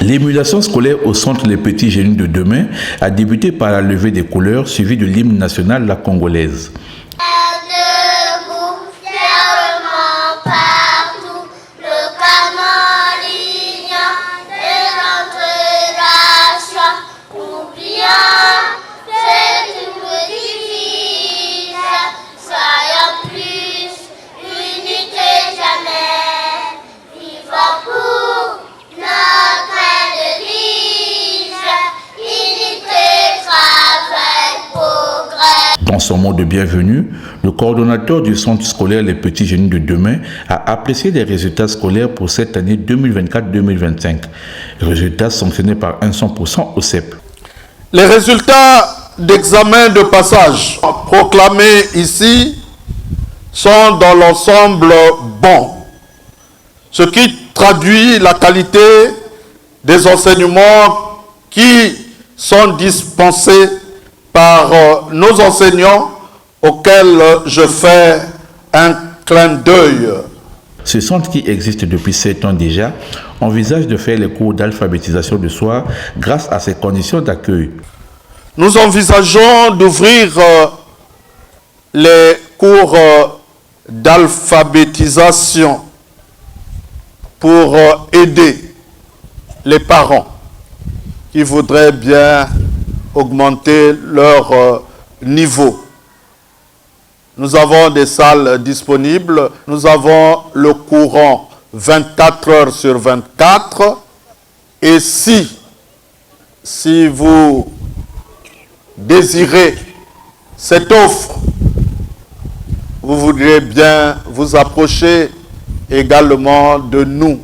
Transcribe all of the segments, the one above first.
L'émulation scolaire au centre Les Petits Génies de demain a débuté par la levée des couleurs suivie de l'hymne national La Congolaise. Dans son mot de bienvenue, le coordonnateur du centre scolaire Les Petits Génies de demain a apprécié les résultats scolaires pour cette année 2024-2025. Résultats sanctionnés par 100% au CEP. Les résultats d'examen de passage proclamés ici sont dans l'ensemble bons, ce qui traduit la qualité des enseignements qui sont dispensés par nos enseignants auxquels je fais un clin d'œil. Ce centre qui existe depuis 7 ans déjà envisage de faire les cours d'alphabétisation de soir grâce à ces conditions d'accueil. Nous envisageons d'ouvrir les cours d'alphabétisation pour aider les parents qui voudraient bien augmenter leur niveau. Nous avons des salles disponibles. Nous avons le courant 24 heures sur 24. Et si vous désirez cette offre, vous voudrez bien vous approcher également de nous.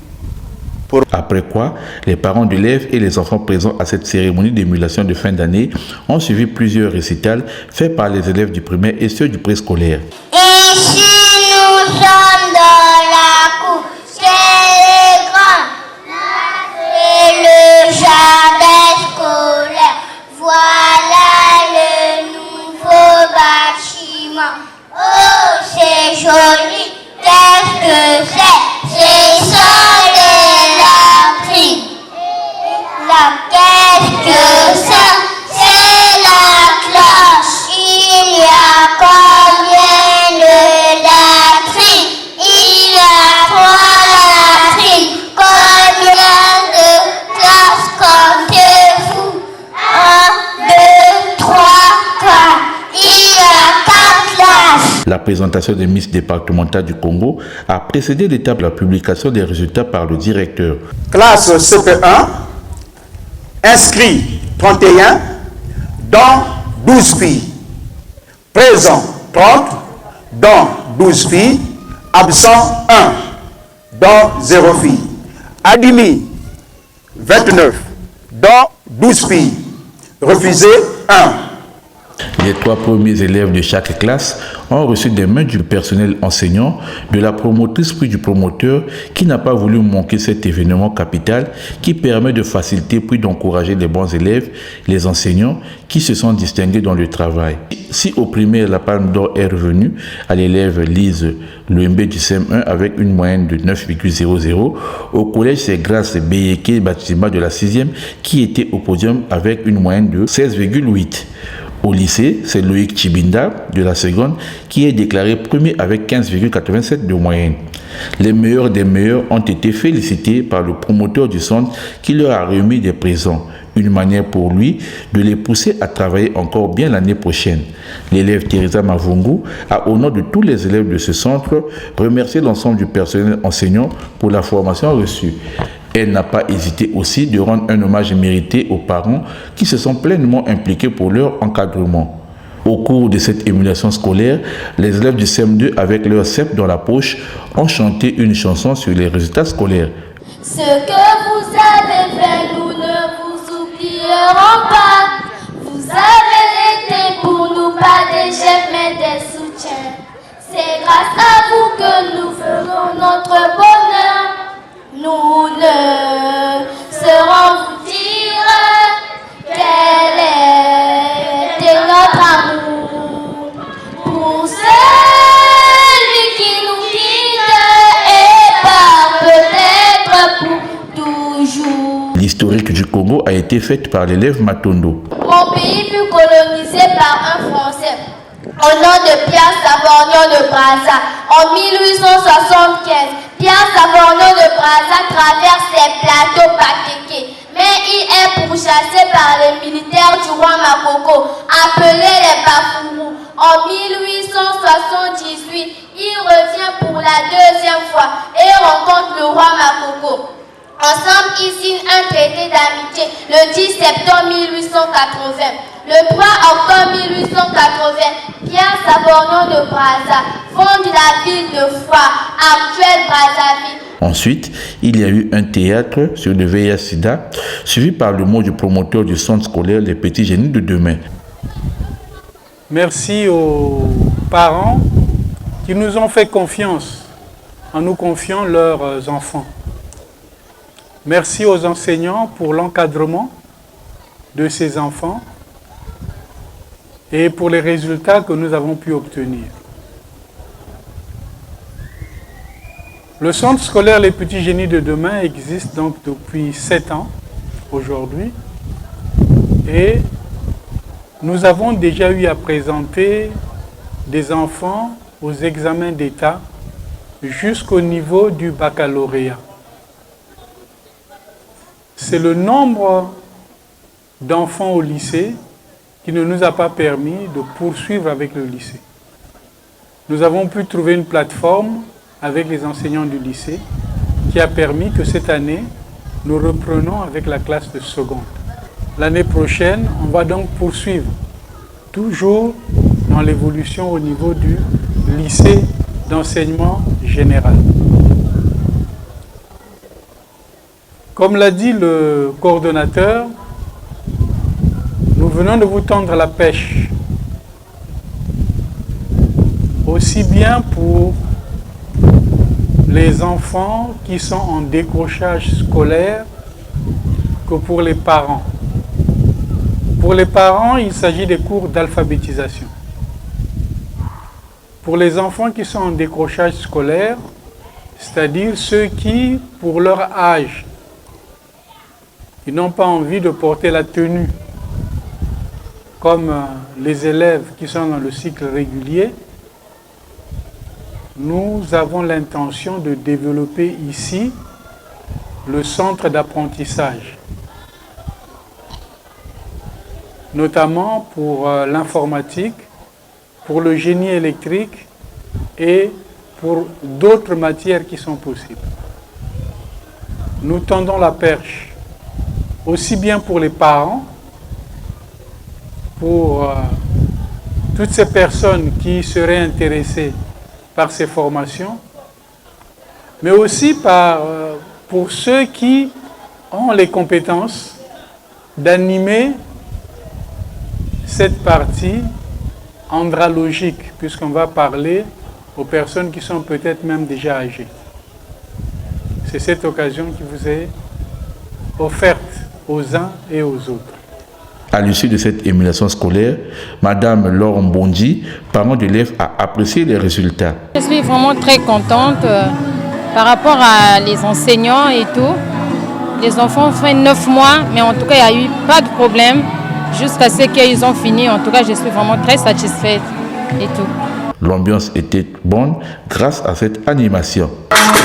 Après quoi, les parents d'élèves et les enfants présents à cette cérémonie d'émulation de fin d'année ont suivi plusieurs récitals faits par les élèves du primaire et ceux du préscolaire. Ici nous sommes dans la cour, c'est les grands, et le jardin scolaire. Voilà le nouveau bâtiment. Oh, c'est joli, qu'est-ce que c'est? C'est ça. Qu'est-ce que c'est la classe? Il y a combien de latrines? Il y a 3 latrines. Combien de classes comptez-vous? 1, 2, 3, 4. Il y a 4 classes. La présentation des Miss départementales du Congo a précédé l'étape de la publication des résultats par le directeur. Classe CP1. Inscrits 31, dont 12 filles. Présents 30, dont 12 filles. Absents 1, dont 0 filles. Admis 29, dont 12 filles. Refusés 1. Les 3 premiers élèves de chaque classe ont reçu des mains du personnel enseignant, de la promotrice puis du promoteur qui n'a pas voulu manquer cet événement capital qui permet de faciliter puis d'encourager les bons élèves, les enseignants qui se sont distingués dans le travail. Si au primaire la palme d'or est revenue à l'élève Lise Lembe du CM1 avec une moyenne de 9,00, au collège c'est Grâce Beyeke Batima de la 6e qui était au podium avec une moyenne de 16,8. Au lycée, c'est Loïc Chibinda de la seconde qui est déclaré premier avec 15,87 de moyenne. Les meilleurs des meilleurs ont été félicités par le promoteur du centre qui leur a remis des présents. Une manière pour lui de les pousser à travailler encore bien l'année prochaine. L'élève Teresa Mavungu a, au nom de tous les élèves de ce centre, remercié l'ensemble du personnel enseignant pour la formation reçue. Elle n'a pas hésité aussi de rendre un hommage mérité aux parents qui se sont pleinement impliqués pour leur encadrement. Au cours de cette émulation scolaire, les élèves du CM2 avec leur CEP dans la poche ont chanté une chanson sur les résultats scolaires. Ce que vous avez fait, nous ne vous oublierons pas. Vous avez été pour nous pas des chefs mais des soutiens. C'est grâce à vous que nous ferons notre bonheur. Nous ne saurons vous dire quel était notre amour pour celui qui nous quitte et part peut-être pour toujours. L'historique du Congo a été faite par l'élève Matondo. Mon pays fut colonisé par un Français au nom de Pierre Savorgnan de Brazza. En 1875, Pierre Savorgnan de Brazza traverse les plateaux Pakéké, mais il est pourchassé par les militaires du roi Makoko, appelés les Bafourou. En 1878, il revient pour la deuxième fois et rencontre le roi Makoko. Ensemble, ils signent un traité d'amitié le 10 septembre 1880. Le 3 octobre 1880, Pierre Savorgnan de Brazza fonde la ville de Foix, actuelle Brazzaville. Ensuite, il y a eu un théâtre sur le VIH-Sida, suivi par le mot du promoteur du centre scolaire Les Petits Génies de Demain. Merci aux parents qui nous ont fait confiance en nous confiant leurs enfants. Merci aux enseignants pour l'encadrement de ces enfants et pour les résultats que nous avons pu obtenir. Le centre scolaire Les Petits Génies de Demain existe donc depuis 7 ans aujourd'hui et nous avons déjà eu à présenter des enfants aux examens d'État jusqu'au niveau du baccalauréat. C'est le nombre d'enfants au lycée qui ne nous a pas permis de poursuivre avec le lycée. Nous avons pu trouver une plateforme avec les enseignants du lycée qui a permis que cette année, nous reprenons avec la classe de seconde. L'année prochaine, on va donc poursuivre, toujours dans l'évolution au niveau du lycée d'enseignement général. Comme l'a dit le coordonnateur, nous venons de vous tendre la pêche, aussi bien pour les enfants qui sont en décrochage scolaire que pour les parents. Pour les parents, il s'agit des cours d'alphabétisation. Pour les enfants qui sont en décrochage scolaire, c'est-à-dire ceux qui, pour leur âge, ils n'ont pas envie de porter la tenue comme les élèves qui sont dans le cycle régulier, nous avons l'intention de développer ici le centre d'apprentissage, notamment pour l'informatique, pour le génie électrique et pour d'autres matières qui sont possibles. Nous tendons la perche aussi bien pour les parents, pour toutes ces personnes qui seraient intéressées par ces formations, mais aussi pour ceux qui ont les compétences d'animer cette partie andralogique, puisqu'on va parler aux personnes qui sont peut-être même déjà âgées. C'est cette occasion qui vous est offerte aux uns et aux autres. À l'issue de cette émulation scolaire, Madame Laure Mbondi, parent d'élèves, a apprécié les résultats. Je suis vraiment très contente par rapport à les enseignants et tout. Les enfants ont fait 9 mois, mais en tout cas, il n'y a eu pas de problème jusqu'à ce qu'ils ont fini. En tout cas, je suis vraiment très satisfaite et tout. L'ambiance était bonne grâce à cette animation. Merci.